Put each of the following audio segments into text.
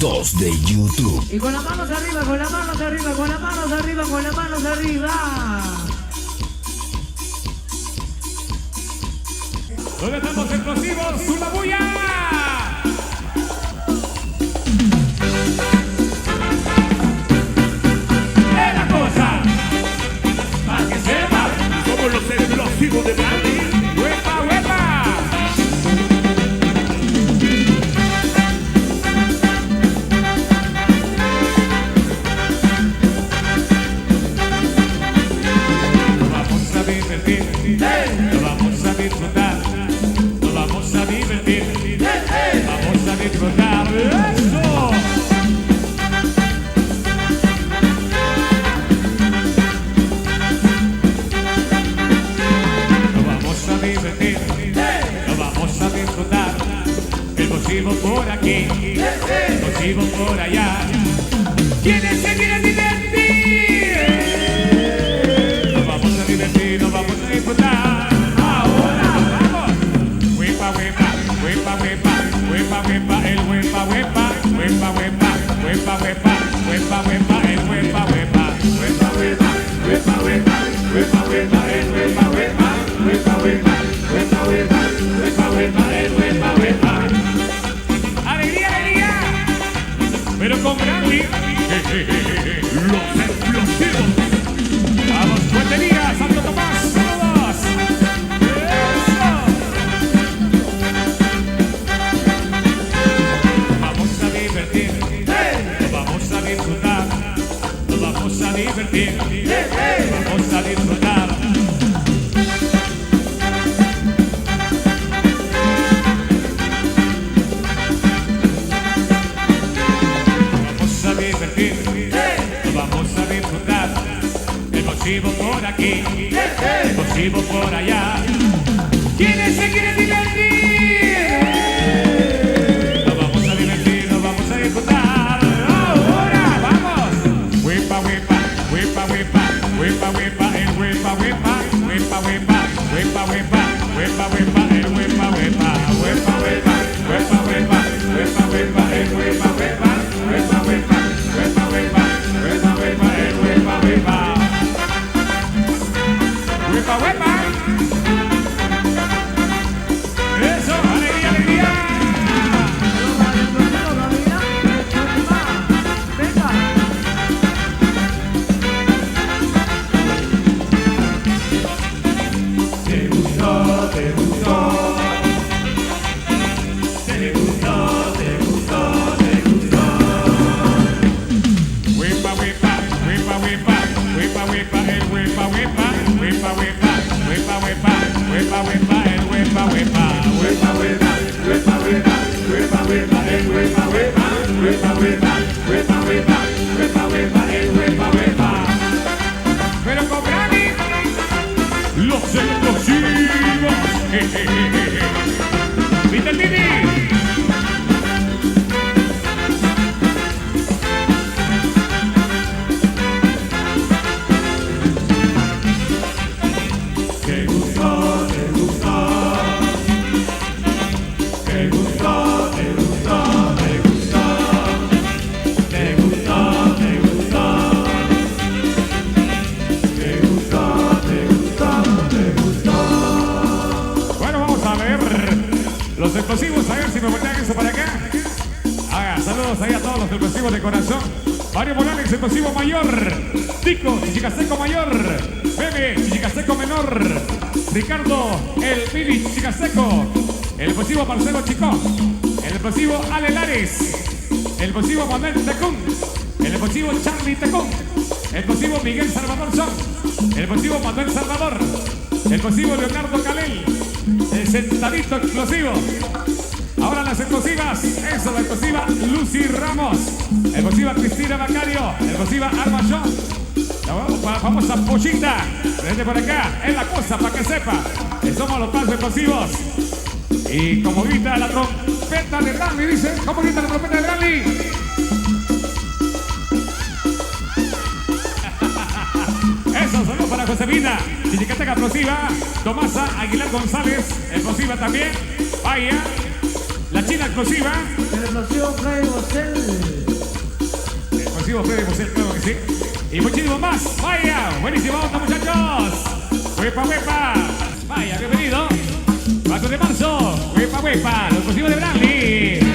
2 de YouTube. Y con las manos arriba, con las manos arriba, con las manos arriba, con las manos arriba. ¿Dónde estamos explosivos? ¡Una bulla! ¡Es la cosa! ¡Para que sepa! Somos los explosivos de Bradley. ¡Huepa, huepa! Nos vamos a divertir, nos vamos a disfrutar, nos vamos a divertir, vamos a disfrutar. ¡Eso! Nos vamos a divertir, nos vamos a disfrutar. El motivo por aquí, el motivo por allá. ¿Quiénes se quieren divertir? Nos vamos a divertir, nos vamos a disfrutar. Ahora vamos. Huepa, huepa, huepa, huepa, huepa, huepa, el huepa, huepa, huepa, huepa, huepa, huepa, huepa, huepa, el huepa, huepa, huepa, huepa, huepa, huepa, huepa, huepa, el huepa, huepa, huepa, huepa, huepa, huepa, huepa, huepa, el huepa, huepa. ¡Alegría, alegría! Pero con Bradley. Los explosivos. Vamos, Fuentería, Santo Tomás, saludos. Eso. Nos vamos a divertir, nos vamos a disfrutar, nos vamos a divertir, nos vamos a disfrutar. Nos vamos a divertir, nos vamos a disfrutar. El motivo por aquí, el motivo por allá. ¿Quiénes se quieren divertir? Nos vamos a divertir, nos vamos a disfrutar. Ahora vamos. Huepa, huepa, huepa, huepa, huepa, huepa, el huepa, huepa, huepa, huepa, huepa, huepa, huepa, huepa, el huepa, huepa, huepa, huepa, huepa, huepa, huepa, huepa, el huepa, huepa, huepa, huepa, huepa, huepa, huepa, huepa, el huepa, huepa. Huepa, huepa. Eso, alegría, alegría. Venga. Te gustó, te gustó. Te gustó, te gustó, te gustó. Huepa, huepa, huepa, huepa, huepa, huepa, el huepa, huepa, huepa, huepa, huepa, huepa, huepa, huepa, el huepa, huepa, huepa, huepa, huepa, huepa, huepa, huepa, el huepa, huepa, huepa, huepa, huepa, huepa, huepa, huepa, el huepa, huepa. Pero con Bradley, los explosivos. ¿Viste el Didi? Te gustó, te gustó. Te gustó, te gustó, te gustó. Te gustó, te gustó. Te gustó, te gustó, te gustó. Bueno, vamos a ver los explosivos, a ver si me voltean eso para acá. Saludos ahí a todos los explosivos de corazón. Mario Morales, explosivo mayor. Tico, Chichicaseco mayor. Bebe, Chichicaseco menor. Ricardo, el Billy Chichicaseco. El explosivo Marcelo Chicó. El explosivo Ale Lares. El explosivo Manuel Tecún. El explosivo Charlie Tecún. El explosivo Miguel Salvador Son. El explosivo Manuel Salvador. El explosivo Leonardo Calel. El sentadito explosivo. Ahora las explosivas, eso, la explosiva Lucy Ramos, la explosiva Cristina Macario, la explosiva Alma John, la famosa Pochita, desde por acá, es la cosa para que sepa, que somos los más explosivos. Y como grita la trompeta de Bradley, dice, ¿cómo grita la trompeta de Bradley? Eso, solo para Josefina, Chichicateca explosiva, Tomasa Aguilar González, explosiva también, vaya. La China explosiva. El explosivo Freddy Bocel. Explosivo Freddy Bocel, claro que sí. Y muchísimo más. Vaya, buenísimo, onda muchachos. Huepa, huepa. Vaya, bienvenido. 4 de marzo. Huepa, huepa. Los explosivos de Bradley.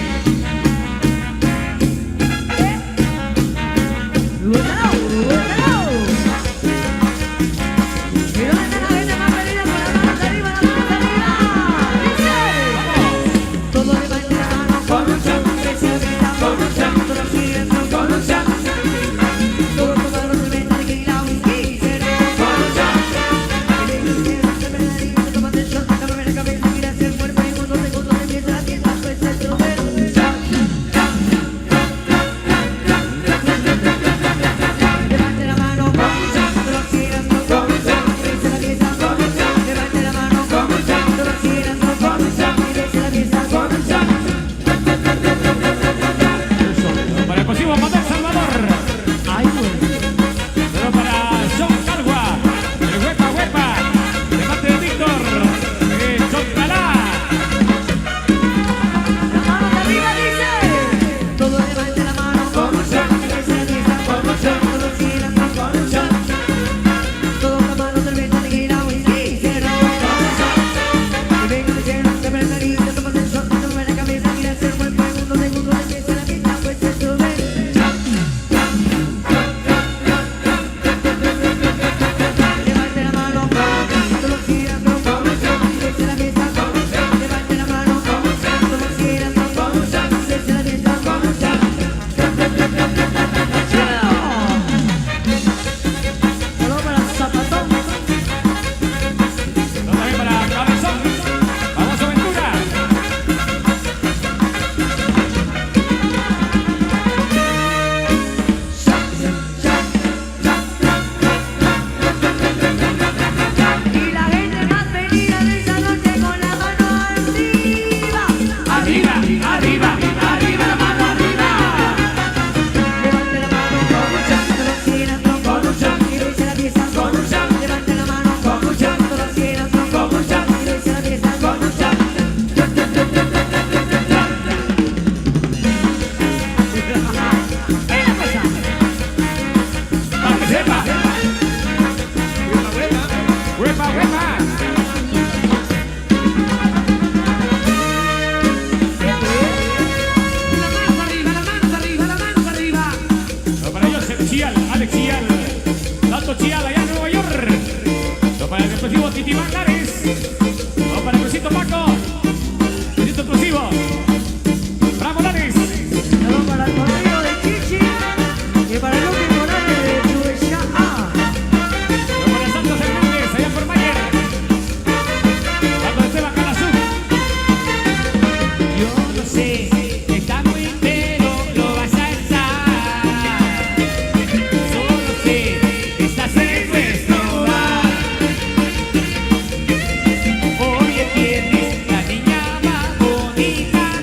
Hoy tienes la niña más bonita.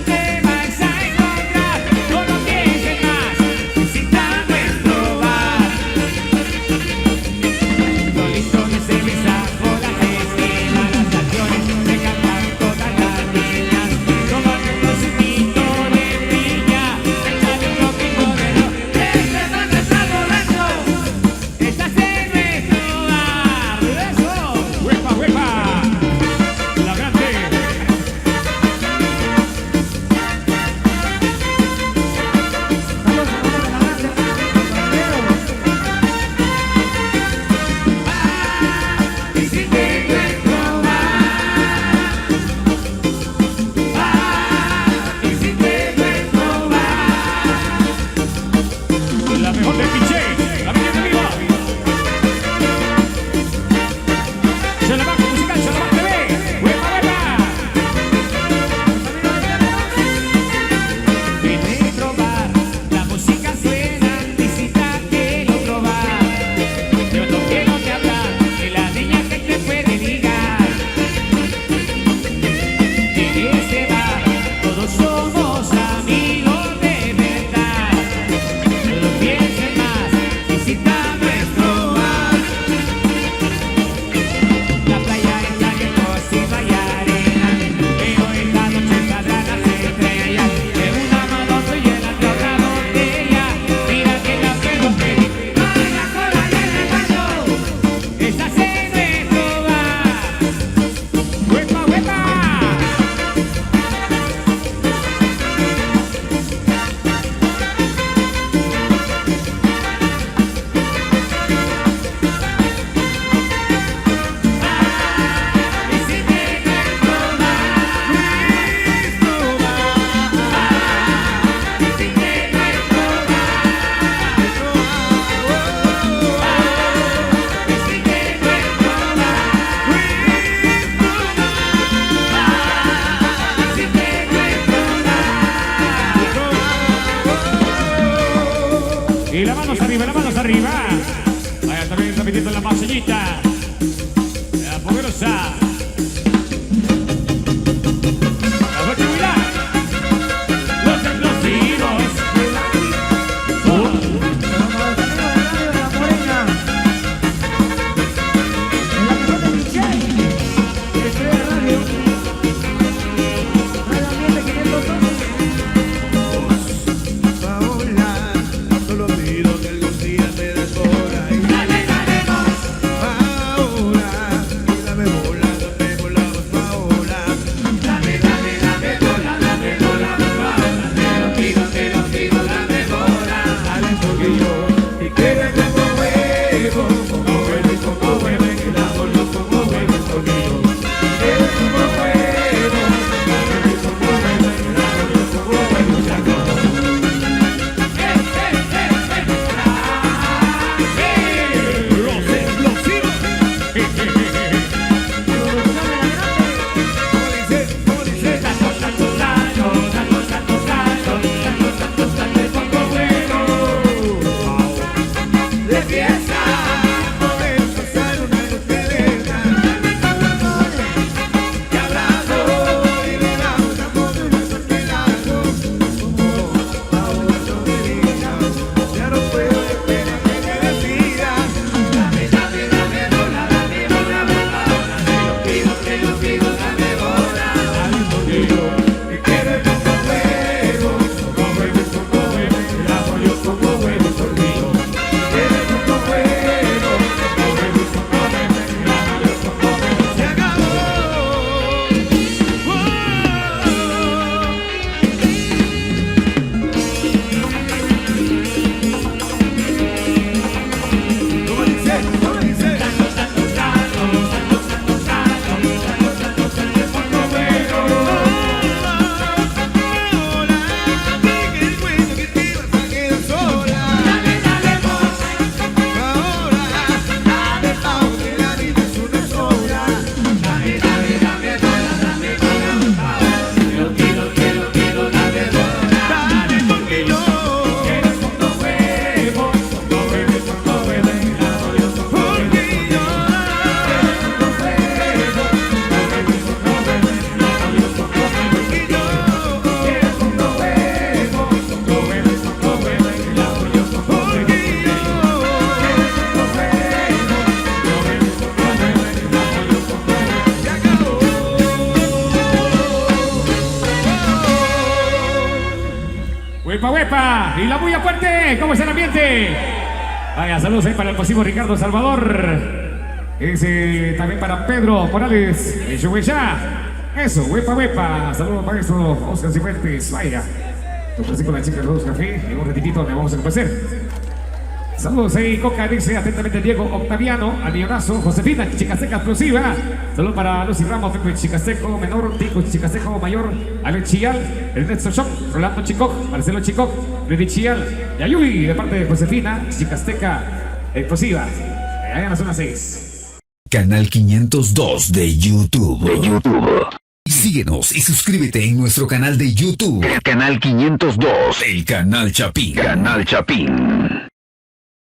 Y las manos arriba, las manos arriba. Vaya también repitiendo la masillita. La poderosa. La continuidad. Los explosivos. Huepa, huepa. Y la bulla fuerte. ¿Cómo está el ambiente? Vaya, saludos ahí para el pasivo Ricardo Salvador. También para Pedro Morales. Eso, huepa, huepa. Saludos, maestro Oscar Cifuentes. Vaya. Entonces con la chica de los café. En un ratitito le vamos a complacer. Saludos ahí, Coca, dice atentamente Diego Octaviano, al millonazo, Josefina, Chicasteca explosiva. Saludos para Lucy Ramos, Pepe Chicasteco menor, Tico Chicasteco mayor, Alex Chial, Ernesto Shock, Rolando Chicoc, Marcelo Chicoc, Lady Chial, Yayuy, de parte de Josefina, Chicasteca explosiva. Allá en la zona 6. Canal 502 de YouTube. Síguenos y suscríbete en nuestro canal de YouTube. Canal 502. El Canal Chapín. Canal Chapín.